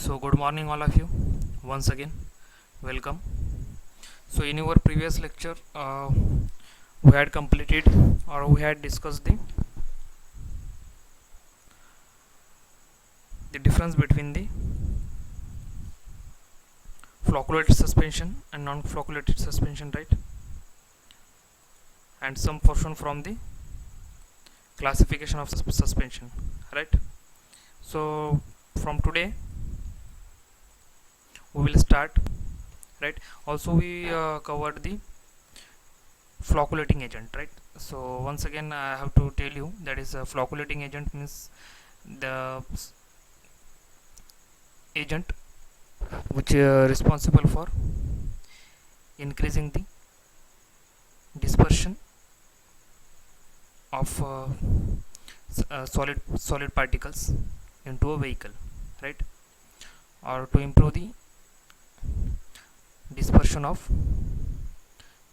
So good morning all of you, once again welcome. So in our previous lecture we had completed or we had discussed the difference between the flocculated suspension and non-flocculated suspension, right? And some portion from the classification of suspension, right? So from today we will start, right? Also we covered the flocculating agent, right? So once again I have to tell you that is a flocculating agent means the agent which responsible for increasing the dispersion of solid particles into a vehicle, right? Or to improve the dispersion of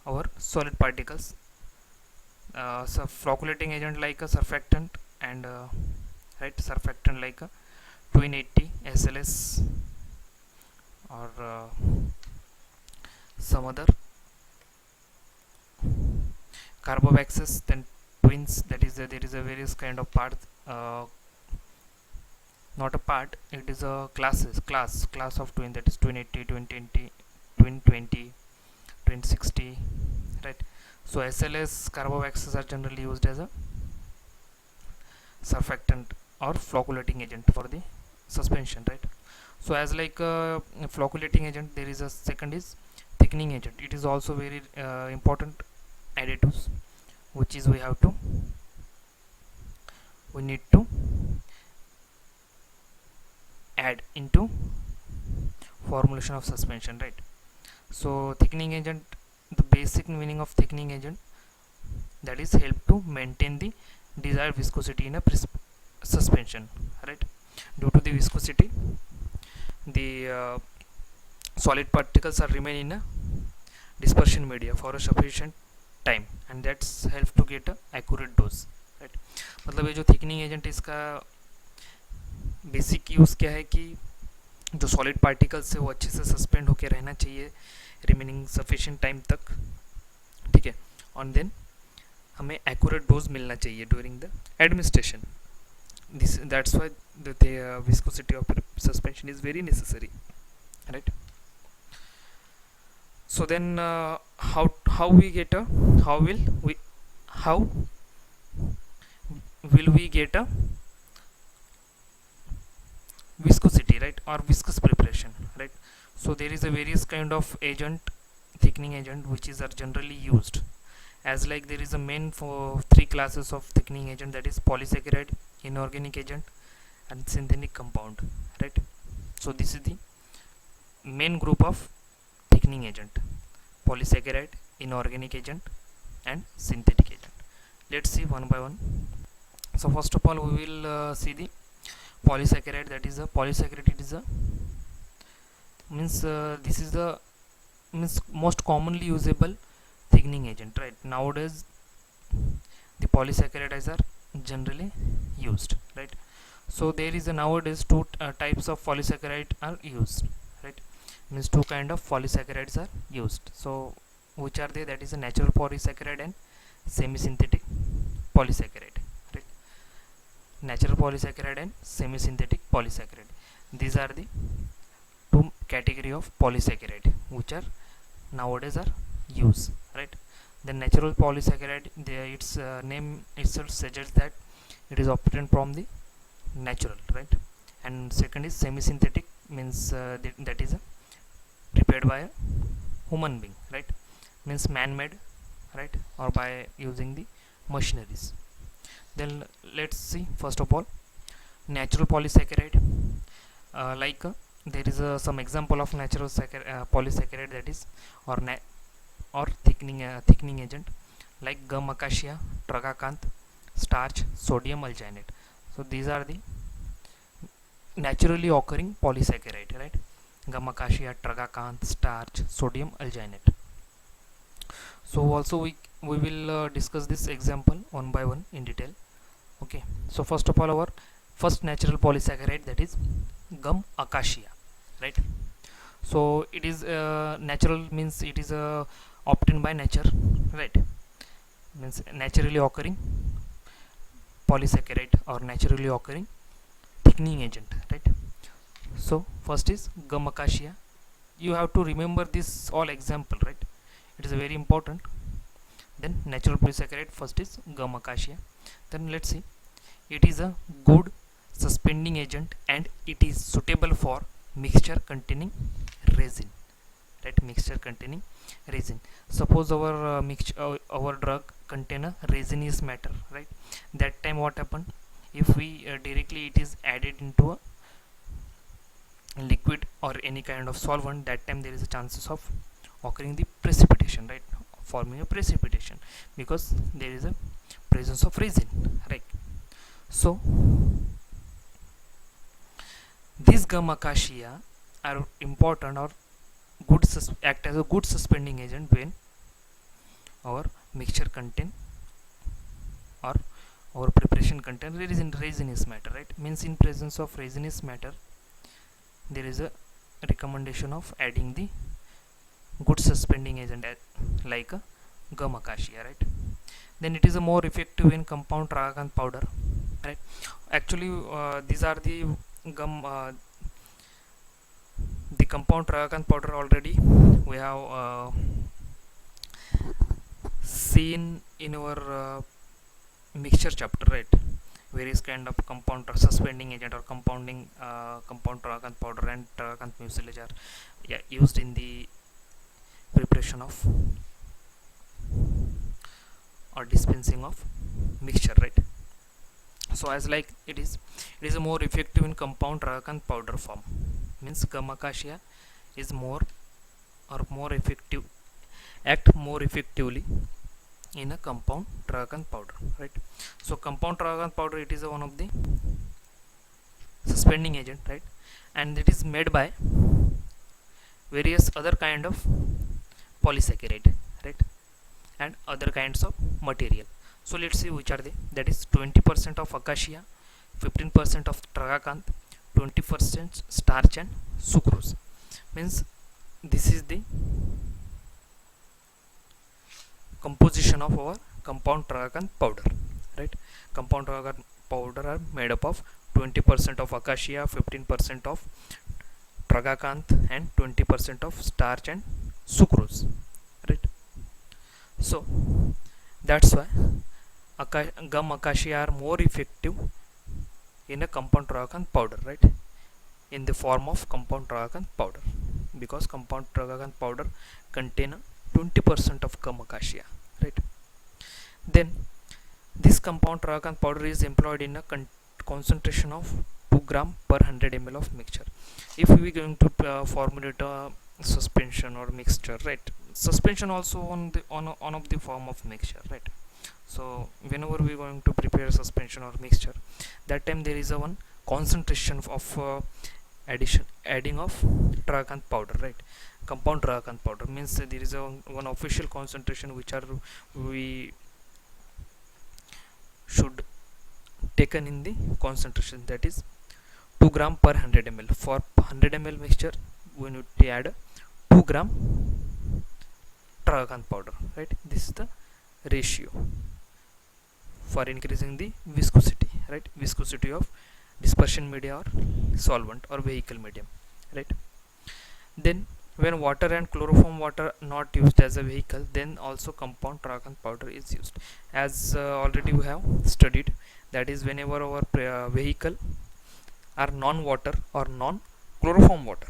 our solid particles. So flocculating agent like a surfactant and right, surfactant like a 280 SLS or some other carboxyls, then twins, that is there is a various kind of parts, not a part, it is a class of twin, that is twin 80, twin 20, twin 20, twin 60, right? So SLS carboxyls are generally used as a surfactant or flocculating agent for the suspension, right? So as like a flocculating agent, there is a second is thickening agent. It is also very important additives which is we need to add into formulation of suspension, right? So thickening agent, the basic meaning of thickening agent, that is help to maintain the desired viscosity in a suspension, right? Due to the viscosity, the solid particles are remain in a dispersion media for a sufficient time, and that's help to get a accurate dose, right? मतलब ये जो thickening agent इसका basic use क्या है कि जो solid particles है वो अच्छे से सस्पेंड होकर रहना चाहिए रिमेनिंग सफिशिएंट टाइम तक, ठीक है? और देन हमें एक्यूरेट डोज मिलना चाहिए during the administration. This that's why the viscosity of suspension is very necessary, right? So then how we get a how will we get a viscosity, right, or viscous preparation, right? So there is a various kind of agent, thickening agent, which is are generally used as like there is a main for three classes of thickening agent, that is polysaccharide, inorganic agent and synthetic compound, right? So this is the main group of thickening agent: polysaccharide, inorganic agent and synthetic agent. Let's see one by one. So first of all we will see the polysaccharide. That is a polysaccharide, it is a means this is the means most commonly usable thickening agent, right? Nowadays the polysaccharides are generally used, right? So there is a nowadays two types of polysaccharide are used, right? Means two kind of polysaccharides are used. So which are they? That is a natural polysaccharide and semi-synthetic polysaccharide, right? Natural polysaccharide and semi-synthetic polysaccharide, these are the two category of polysaccharide which are nowadays are used, right? The natural polysaccharide, its name itself suggests that it is obtained from the natural, right? And second is semi-synthetic, means that is prepared by a human being, right? Means man-made, right, or by using the machineries. Then let's see first of all natural polysaccharide. There is some example of natural polysaccharide, that is or thickening agent like gum acacia, tragacanth, starch, sodium alginate. So these are the naturally occurring polysaccharide, right? Gum acacia, tragacanth, starch, sodium alginate. So also we will discuss this example one by one in detail. Okay, so first of all our first natural polysaccharide, that is gum acacia. right? So it is natural means it is obtained by nature, right? Means naturally occurring polysaccharide or naturally occurring thickening agent, right? So first is gum acacia. You have to remember this all example, right? It is very important. Then natural polysaccharide, first is gum acacia. Then let's see, it is a good suspending agent and it is suitable for mixture containing resin, right? Mixture containing resin. Suppose our our drug contain a resinous matter, right? That time what happen, if we directly it is added into a liquid or any kind of solvent, that time there is a chances of occurring the precipitation, right? Forming a precipitation because there is a presence of resin, right? So these gum acacia are important or good act as a good suspending agent when our mixture contain or our preparation contain resinous matter, right? Means in presence of resinous matter there is a recommendation of adding the good suspending agent like a gum acacia, right? Then it is a more effective in compound tragacanth powder, right? Actually these are the gum the compound tragacanth powder already we have seen in our mixture chapter, right? Various kind of compound suspending agent or compound tragacanth powder and tragacanth mucilage are, yeah, used in the preparation of or dispensing of mixture, right? So as like it is a more effective in compound tragacanth powder form. Means gum acacia is more or more effective, act more effectively in a compound tragacanth powder, right? So compound tragacanth powder, it is one of the suspending agent, right? And it is made by various other kind of polysaccharide, right? And other kinds of material. So let's see which are they. That is 20% of acacia, 15% of tragacanth, 20% starch and sucrose. Means this is the composition of our compound tragacanth powder, right? Compound tragacanth powder are made up of 20% of acacia, 15% of tragacanth and 20% of starch and sucrose, right? So that's why gum acacia are more effective in a compound tragacanth powder, right? In the form of compound tragacanth powder, because compound tragacanth powder contain 20% of gum acacia, right? Then this compound tragacanth powder is employed in a concentration of 2 gram per 100 ml of mixture. If we are going to formulate a suspension or mixture, right? Suspension also on of the form of mixture, right? So whenever we are going to prepare suspension or mixture, that time there is a one concentration of adding of tragacanth powder, right? Compound tragacanth powder means there is a one official concentration which are we should taken in the concentration, that is 2 gram per 100 ml. For 100 ml mixture we need to add 2 gram tragacanth powder, right? This is the ratio for increasing the viscosity, right? Viscosity of dispersion media or solvent or vehicle medium, right? Then when water and chloroform water not used as a vehicle, then also compound tragacanth powder is used. As already we have studied, that is whenever our vehicle are non-water or non-chloroform water,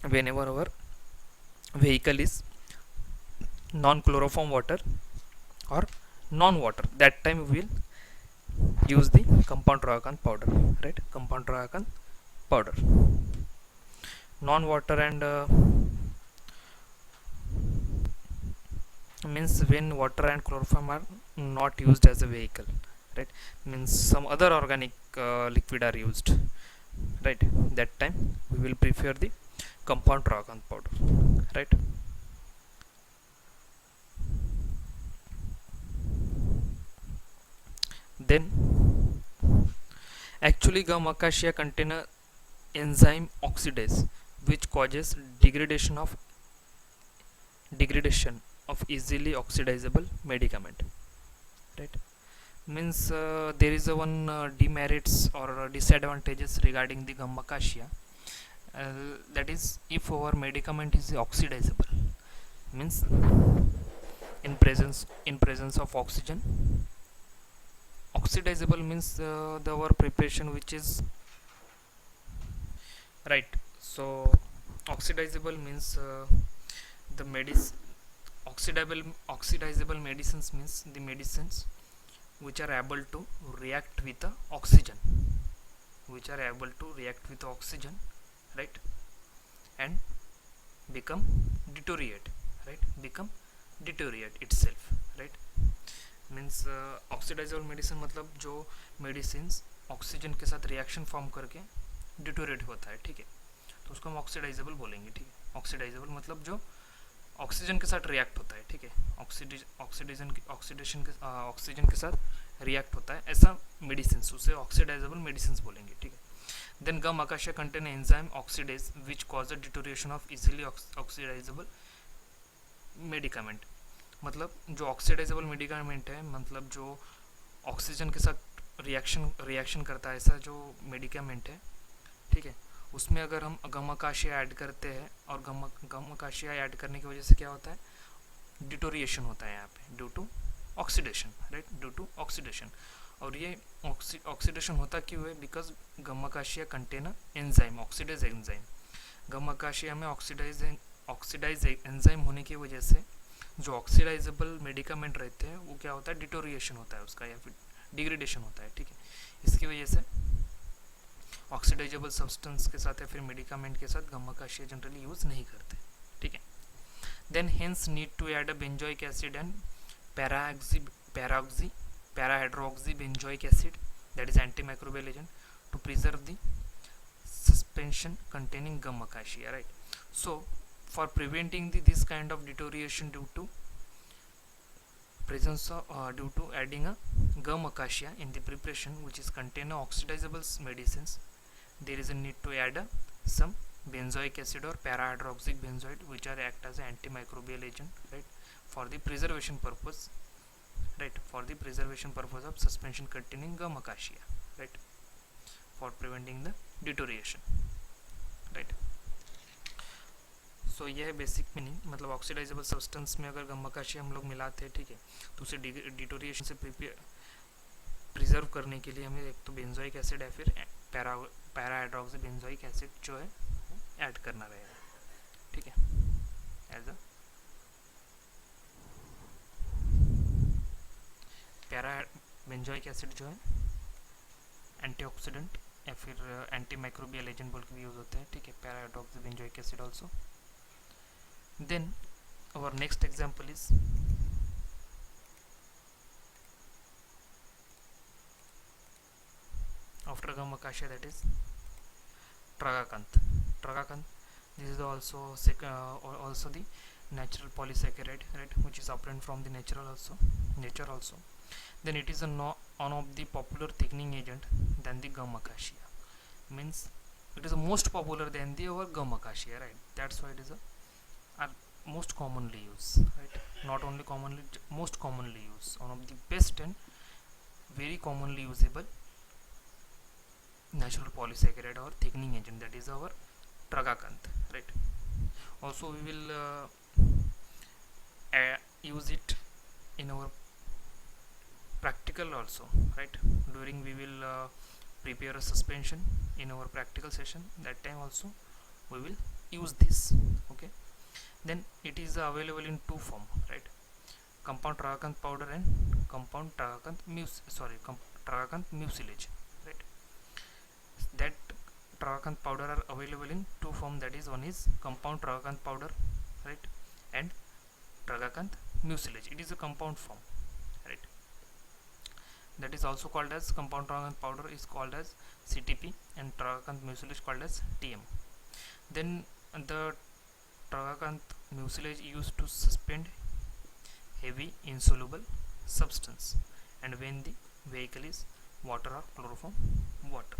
whenever our vehicle is non-chloroform water or non-water, that time we will use the compound tragacanth powder, right? Compound tragacanth powder. Non-water and means when water and chloroform are not used as a vehicle, right? Means some other organic liquid are used, right? That time we will prefer the compound tragacanth powder, right? Then actually gum acacia contain a enzyme oxidase which causes degradation of easily oxidizable medicament, right? Means there is a one demerits or disadvantages regarding the gum acacia, that is if our medicament is oxidizable, means in presence of oxygen. Oxidizable means the our preparation which is right. So oxidizable means the medicine oxidizable medicines means the medicines which are able to react with the oxygen, which are able to react with oxygen, right, and become deteriorate, right, become deteriorate itself, right. Means oxidizable medicine मतलब जो medicine oxygen के साथ reaction form करके deteriorate होता है, ठीक है, तो उसको हम ऑक्सीडाइजेबल बोलेंगे, ठीक है। ऑक्सीडाइजेबल मतलब जो ऑक्सीजन के साथ रिएक्ट होता है, ठीक है, ऑक्सीजन के साथ रिएक्ट होता है, ऐसा मेडिसिन उसे ऑक्सीडाइजेबल मेडिसिन बोलेंगे, ठीक है। Then gum acacia contain enzyme oxidase which cause the deterioration of easily oxidizable medicament, मतलब जो ऑक्सीडाइजेबल मेडिकामेंट है, मतलब जो ऑक्सीजन के साथ रिएक्शन करता है, ऐसा जो मेडिकामेंट है, ठीक है, उसमें अगर हम गम अकाशिया ऐड करते हैं और गम अकाशिया ऐड करने की वजह से क्या होता है, डिटोरिएशन होता है यहाँ पे due to oxidation, right, due to oxidation. और ये ऑक्सीडेशन होता क्यों है, because gum acacia contain enzyme oxidase enzyme. Gum acacia में ऑक्सीडाइज एंजाइम होने की वजह से जो ऑक्सीडाइजेबल मेडिकामेंट रहते हैं वो क्या होता है, डिटोरिएशन होता है उसका, या फिर डिग्रेडेशन होता है, ठीक है। इसकी वजह से ऑक्सीडाइजेबल सब्सटेंस के साथ या फिर मेडिकामेंट के साथ गम अकाशिया जनरली यूज नहीं करते, ठीक है। Then hence need to add a benzoic acid and parahydroxy benzoic acid that is antimicrobial agent to preserve the suspension containing gum acacia, right. So for preventing this kind of deterioration due to presence of due to adding a gum acacia in the preparation which is contain oxidizable medicines, there is a need to add some benzoic acid or parahydroxy benzoate which are act as an antimicrobial agent, right, for the preservation purpose, right, for the preservation purpose of suspension containing gum acacia, right, for preventing the deterioration, right. सो यह है basic meaning, मतलब oxidisable substance में अगर गम acacia हम लोग मिलाते हैं, ठीक है, तो उसे डिटोरिएशन से प्रिजर्व करने के लिए हमें एक तो बेंजोइक एसिड है, फिर पैराहाइड्रोक्सी बेंजोइक एसिड जो है ऐड करना रहेगा, ठीक है, एज अ बेंजोइक एसिड जो है एंटीऑक्सीडेंट या फिर एंटी माइक्रोबियल एजेंट बोल के भी यूज होते हैं, ठीक है, parahydroxy benzoic acid also. Then our next example is after gum acacia, that is tragacanth. This is also the natural polysaccharide, right, which is obtained from the nature also. Then it is one of the popular thickening agent than the gum acacia, means it is most popular than the our gum acacia, right, that's why it is are most commonly used, right, not only commonly, most commonly used, one of the best and very commonly usable natural polysaccharide or thickening agent, that is our tragacanth, right. Also we will use it in our practical also, right, during we will prepare a suspension in our practical session, that time also we will use this, okay. Then it is available in two form, right, compound tragacanth powder and compound tragacanth mucilage, right. That tragacanth powder are available in two form, that is one is compound tragacanth powder, right, and tragacanth mucilage, it is a compound form, right, that is also called as compound tragacanth powder is called as CTP and tragacanth mucilage called as TM. Then the tragacanth mucilage used to suspend heavy insoluble substance and when the vehicle is water or chloroform water.